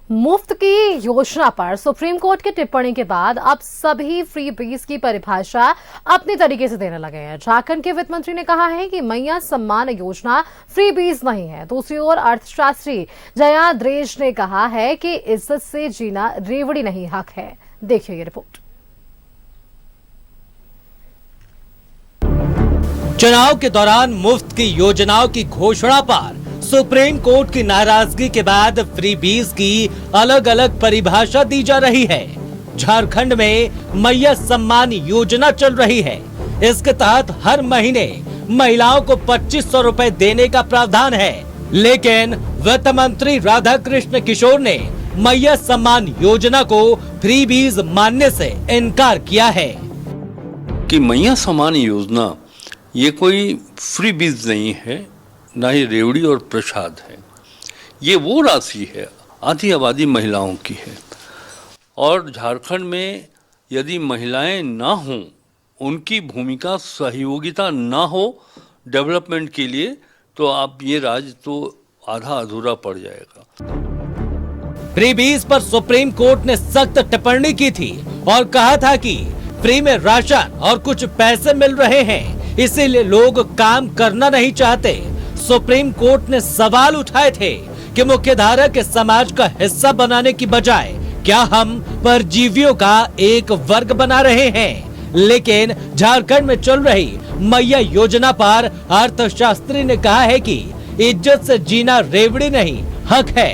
मुफ्त की योजना पर सुप्रीम कोर्ट की टिप्पणी के बाद अब सभी फ्री बीज की परिभाषा अपनी तरीके से देने लगे हैं। झारखंड के वित्त मंत्री ने कहा है कि मैया सम्मान योजना फ्री बीज नहीं है। दूसरी ओर अर्थशास्त्री जया द्रेज ने कहा है कि इज्जत से जीना रेवड़ी नहीं हक है। देखिए ये रिपोर्ट। चुनाव के दौरान मुफ्त की योजनाओं की घोषणा पर सुप्रीम कोर्ट की नाराजगी के बाद फ्री बीज की अलग अलग परिभाषा दी जा रही है। झारखंड में मैया सम्मान योजना चल रही है। इसके तहत हर महीने महिलाओं को 2500 रुपए देने का प्रावधान है, लेकिन वित्त मंत्री राधाकृष्ण किशोर ने मैया सम्मान योजना को फ्री बीज मानने से इनकार किया है कि मैया सम्मान योजना ये कोई फ्री बीज नहीं है, ना ही रेवड़ी और प्रसाद है। ये वो राशि है आधी आबादी महिलाओं की है, और झारखंड में यदि महिलाएं ना हों, उनकी भूमिका सहयोगिता ना हो डेवलपमेंट के लिए, तो आप ये राज्य तो आधा अधूरा पड़ जाएगा। फ्री बीज पर सुप्रीम कोर्ट ने सख्त टिप्पणी की थी और कहा था कि फ्री में राशन और कुछ पैसे मिल रहे हैं, इसीलिए लोग काम करना नहीं चाहते। सुप्रीम कोर्ट ने सवाल उठाए थे कि मुख्यधारा के समाज का हिस्सा बनाने की बजाय क्या हम परजीवियों का एक वर्ग बना रहे हैं। लेकिन झारखंड में चल रही मैया योजना पर अर्थशास्त्री ने कहा है कि इज्जत से जीना रेवड़ी नहीं हक है।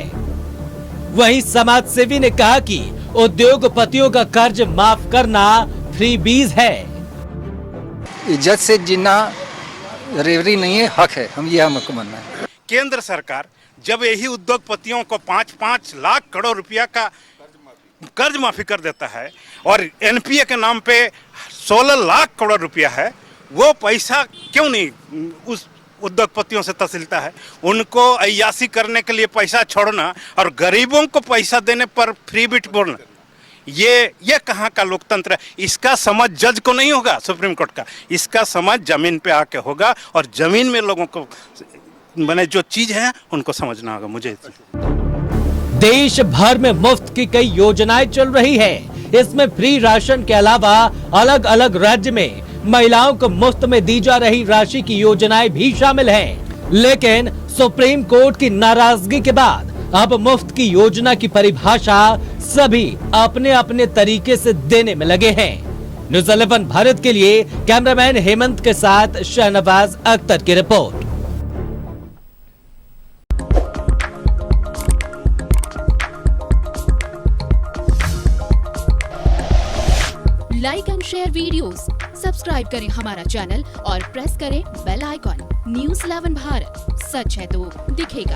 वहीं समाज सेवी ने कहा कि उद्योगपतियों का कर्ज माफ करना फ्री बीज है। इज्जत से जीना रेवड़ी नहीं है, हक है। हम ये हमको मानना है। केंद्र सरकार जब यही उद्योगपतियों को 5-5 लाख करोड़ रुपया का कर्ज माफी कर देता है और एनपीए के नाम पे 16 लाख करोड़ रुपया है, वो पैसा क्यों नहीं उस उद्योगपतियों से तहसीलता है? उनको अय्यासी करने के लिए पैसा छोड़ना और गरीबों को पैसा देने पर फ्री बिट बोलना, ये कहाँ का लोकतंत्र है? इसका समझ जज को नहीं होगा, सुप्रीम कोर्ट का। इसका समझ जमीन पे आके होगा और जमीन में लोगों को मैंने जो चीज है उनको समझना होगा। मुझे देश भर में मुफ्त की कई योजनाएं चल रही है। इसमें फ्री राशन के अलावा अलग अलग राज्य में महिलाओं को मुफ्त में दी जा रही राशि की योजनाएं भी शामिल हैं। लेकिन सुप्रीम कोर्ट की नाराजगी के बाद अब मुफ्त की योजना की परिभाषा सभी अपने अपने तरीके से देने में लगे हैं। न्यूज़ 11 भारत के लिए कैमरामैन हेमंत के साथ शहनवाज अख्तर की report. Like and share videos, subscribe करें हमारा चैनल और प्रेस करें बेल आइकॉन। न्यूज़ 11 भारत, सच है तो दिखेगा।